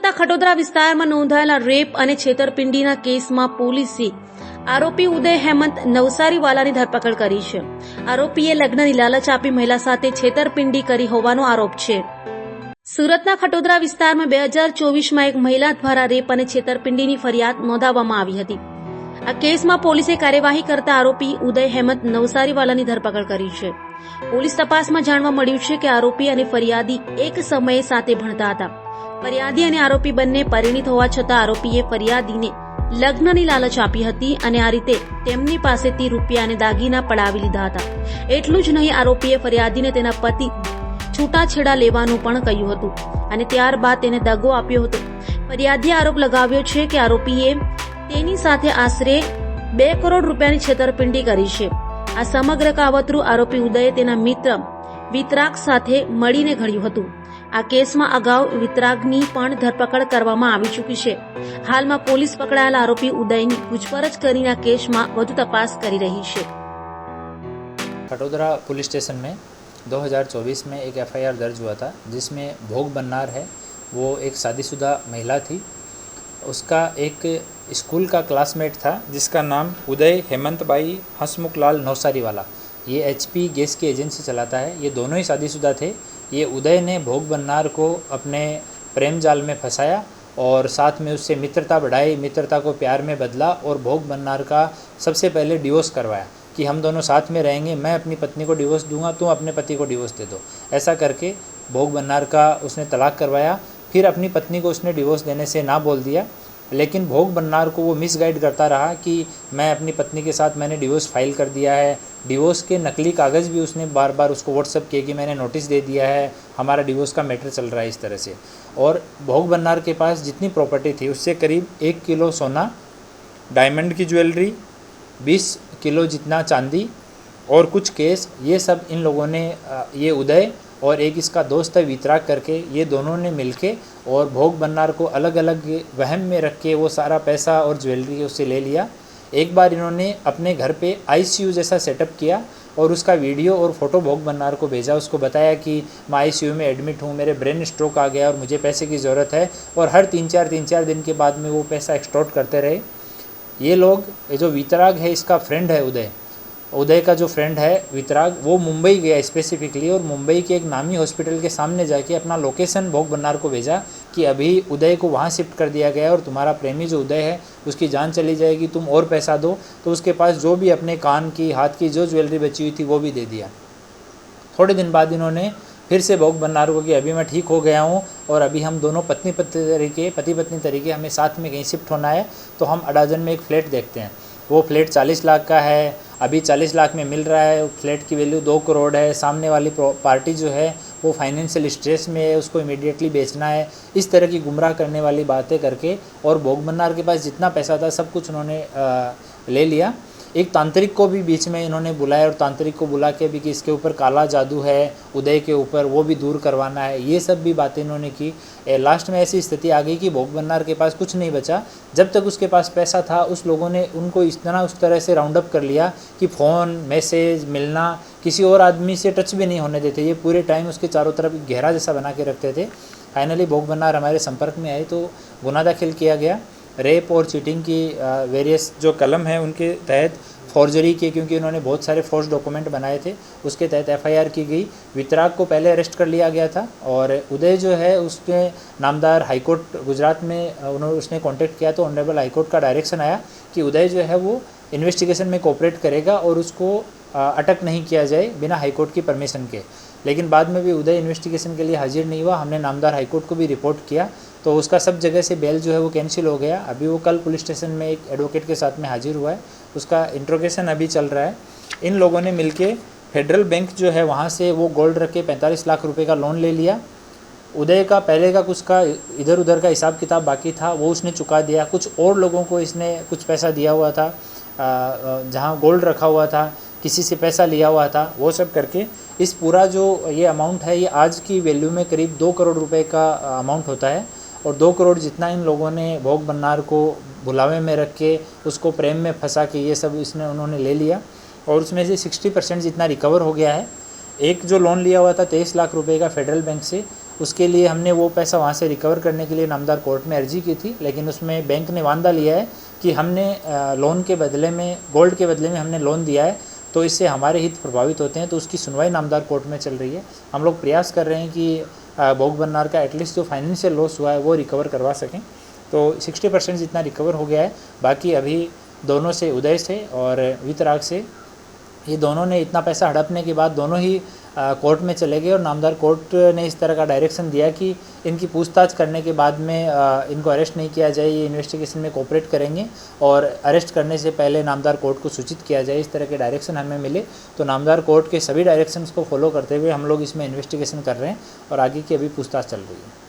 સુરતના ખટોદરા વિસ્તારમાં નોંધાયેલા રેપ અને છેતરપિંડીના કેસમાં પોલીસે આરોપી ઉદય હેમંત નવસારીવાલાની ધરપકડ કરી છે. આરોપીએ લગ્નની લાલચ આપી મહિલા સાથે છેતરપિંડી કરી હોવાનો આરોપ છે. સુરતના ખટોદરા વિસ્તારમાં 2024માં એક મહિલા દ્વારા રેપ અને છેતરપિંડીની ફરિયાદ નોંધાવવામાં આવી હતી. આ કેસમાં પોલીસે કાર્યવાહી કરતા આરોપી ઉદય હેમંત નવસારીવાલાની ધરપકડ કરી છે. પોલીસ તપાસમાં જાણવા મળ્યું છે કે આરોપી અને ફરિયાદી એક સમયે સાથે ભણતા હતા. ફરિયાદી અને આરોપી બંને પરિણીત હોવા છતાં આરોપીએ ફરિયાદીને લગ્નની લાલચ આપી હતી અને આ રીતે તેમની પાસેથી રૂપિયા અને દાગીના પડાવી લીધા હતા. એટલું જ નહીં, આરોપીએ ફરિયાદીને તેના પતિ છૂટાછેડા લેવાનું પણ કહ્યું હતું અને ત્યારબાદ તેને દગો આપ્યો હતો. ફરિયાદીએ આરોપ લગાવ્યો છે કે આરોપીએ તેની સાથે આશરે 2 કરોડ રૂપિયાની છેતરપિંડી કરી છે. આ સમગ્ર કાવતરું આરોપી ઉદયે તેના મિત્ર વિતરાગ સાથે મળીને ઘડ્યું હતું. આ કેસમાં અગાઉ વિતરાગની પણ ધરપકડ કરવામાં આવી ચૂકી છે. હાલમાં પોલીસ પકડાયેલા આરોપી ઉદયની પૂછપરછ કરીને આ કેસમાં વધુ તપાસ કરી રહી છે. खटोदरा पुलिस स्टेशन में 2024 में एक एफआईआर दर्ज हुआ था जिसमें भोग बन्नार है वो एक शादीशुदा महिला थी. उसका एक स्कूल का क्लासमेट था जिसका नाम उदय हेमंत भाई हंसमुखलाल नौसारी वाला. ये एचपी गैस की एजेंसी चलाता है. ये दोनों ही शादीशुदा थे. ये उदय ने भोग बन्नार को अपने प्रेम जाल में फंसाया और साथ में उससे मित्रता बढ़ाई, मित्रता को प्यार में बदला और भोग बन्नार का सबसे पहले डिवोर्स करवाया कि हम दोनों साथ में रहेंगे, मैं अपनी पत्नी को डिवोर्स दूंगा, तुम अपने पति को डिवोर्स दे दो. ऐसा करके भोग बन्नार का उसने तलाक करवाया. फिर अपनी पत्नी को उसने डिवोर्स देने से ना बोल दिया, लेकिन भोग बन्नार को वो मिसगाइड करता रहा कि मैं अपनी पत्नी के साथ मैंने डिवोर्स फाइल कर दिया है. डिवोर्स के नकली कागज़ भी उसने बार बार उसको व्हाट्सअप किए कि मैंने नोटिस दे दिया है, हमारा डिवोर्स का मैटर चल रहा है, इस तरह से. और भोग बन्नार के पास जितनी प्रॉपर्टी थी उससे करीब 1 किलो सोना, डायमंड की ज्वेलरी, 20 किलो जितना चांदी और कुछ केस, ये सब इन लोगों ने ये उदय और एक इसका दोस्त है वितराग करके, ये दोनों ने मिलके और भोग बन्नार को अलग अलग वहम में रख के वो सारा पैसा और ज्वेलरी उससे ले लिया. एक बार इन्होंने अपने घर पे आईसीयू जैसा सेटअप किया और उसका वीडियो और फ़ोटो भोग बन्नार को भेजा. उसको बताया कि मैं आईसीयू में एडमिट हूँ, मेरे ब्रेन स्ट्रोक आ गया और मुझे पैसे की ज़रूरत है. और हर 3-4 दिन के बाद में वो पैसा एक्सटॉर्ट करते रहे. ये लोग, ये जो वितराग है इसका फ्रेंड है उदय का जो फ्रेंड है वितराग, वो मुंबई गया स्पेसिफिकली और मुंबई के एक नामी हॉस्पिटल के सामने जाके अपना लोकेशन भोग बन्नार को भेजा कि अभी उदय को वहाँ शिफ्ट कर दिया गया है और तुम्हारा प्रेमी जो उदय है उसकी जान चली जाएगी, तुम और पैसा दो. तो उसके पास जो भी अपने कान की, हाथ की जो ज्वेलरी बची हुई थी वो भी दे दिया. थोड़े दिन बाद इन्होंने फिर से भोग बन्नार को कि अभी मैं ठीक हो गया हूँ और अभी हम दोनों पति पत्नी तरीके हमें साथ में कहीं शिफ्ट होना है, तो हम अडाजन में एक फ्लैट देखते हैं. वो फ्लैट 40 लाख का है, अभी 40 लाख में मिल रहा है. फ्लैट की वैल्यू 2 करोड़ है. सामने वाली पार्टी जो है वो फाइनेंशियल स्ट्रेस में है, उसको इमीडिएटली बेचना है. इस तरह की गुमराह करने वाली बातें करके और भोग बन्नार के पास जितना पैसा था सब कुछ उन्होंने ले लिया. एक तांत्रिक को भी बीच में इन्होंने बुलाया और तांत्रिक को बुला के भी कि इसके ऊपर काला जादू है उदय के ऊपर, वो भी दूर करवाना है. ये सब भी बातें इन्होंने की. लास्ट में ऐसी स्थिति आ गई कि भोग बन्नार के पास कुछ नहीं बचा. जब तक उसके पास पैसा था उस लोगों ने उनको उस तरह से राउंड अप कर लिया कि फ़ोन, मैसेज, मिलना, किसी और आदमी से टच भी नहीं होने देते. ये पूरे टाइम उसके चारों तरफ घेरा जैसा बना के रखते थे. फाइनली भोग बन्नार हमारे संपर्क में आए तो गुनाह दाखिल किया गया. रेप और चीटिंग की वेरियस जो कलम है उनके तहत, फॉर्जरी के, क्योंकि उन्होंने बहुत सारे फोर्स डॉक्यूमेंट बनाए थे, उसके तहत एफआईआर की गई. वितराग को पहले अरेस्ट कर लिया गया था और उदय जो है उसके नामदार हाईकोर्ट गुजरात में उसने कांटेक्ट किया तो ऑनरेबल हाईकोर्ट का डायरेक्शन आया कि उदय जो है वो इन्वेस्टिगेशन में कोऑपरेट करेगा और उसको अटक नहीं किया जाए बिना हाईकोर्ट की परमिशन के. लेकिन बाद में भी उदय इन्वेस्टिगेशन के लिए हाजिर नहीं हुआ. हमने नामदार हाईकोर्ट को भी रिपोर्ट किया तो उसका सब जगह से बेल जो है वो कैंसिल हो गया. अभी वो कल पुलिस स्टेशन में एक एडवोकेट के साथ में हाजिर हुआ है, उसका इंट्रोगेशन अभी चल रहा है. इन लोगों ने मिलके फेडरल बैंक जो है वहाँ से वो गोल्ड रख के 45 लाख रुपए का लोन ले लिया. उदय का पहले का कुछ का इधर उधर का हिसाब किताब बाकी था वो उसने चुका दिया. कुछ और लोगों को इसने कुछ पैसा दिया हुआ था, जहाँ गोल्ड रखा हुआ था, किसी से पैसा लिया हुआ था, वो सब करके इस पूरा जो ये अमाउंट है ये आज की वैल्यू में करीब 2 करोड़ रुपए का अमाउंट होता है. और 2 करोड़ जितना इन लोगों ने भोग बन्नार को बुलावे में रख के उसको प्रेम में फंसा के ये सब उन्होंने ले लिया और उसमें से 60% जितना रिकवर हो गया है. एक जो लोन लिया हुआ था 23 लाख रुपए का फेडरल बैंक से, उसके लिए हमने वो पैसा वहाँ से रिकवर करने के लिए नामदार कोर्ट में अर्जी की थी, लेकिन उसमें बैंक ने वांदा लिया है कि हमने लोन के बदले में, गोल्ड के बदले में हमने लोन दिया है, तो इससे हमारे हित प्रभावित होते हैं, तो उसकी सुनवाई नामदार कोर्ट में चल रही है। हम लोग प्रयास कर रहे हैं कि भोग बन्नार का एटलीस्ट जो फाइनेंशियल लॉस हुआ है वो रिकवर करवा सकें। तो 60% जितना रिकवर हो गया है, बाकी अभी दोनों से, उदय से और वितराग से, ये दोनों ने इतना पैसा हड़पने के बाद दोनों ही कोर्ट में चले गए और नामदार कोर्ट ने इस तरह का डायरेक्शन दिया कि इनकी पूछताछ करने के बाद में इनको अरेस्ट नहीं किया जाए, ये इन्वेस्टिगेशन में कोऑपरेट करेंगे और अरेस्ट करने से पहले नामदार कोर्ट को सूचित किया जाए। इस तरह के डायरेक्शन हमें मिले, तो नामदार कोर्ट के सभी डायरेक्शंस को फॉलो करते हुए हम लोग इसमें इन्वेस्टिगेशन कर रहे हैं और आगे की अभी पूछताछ चल रही है।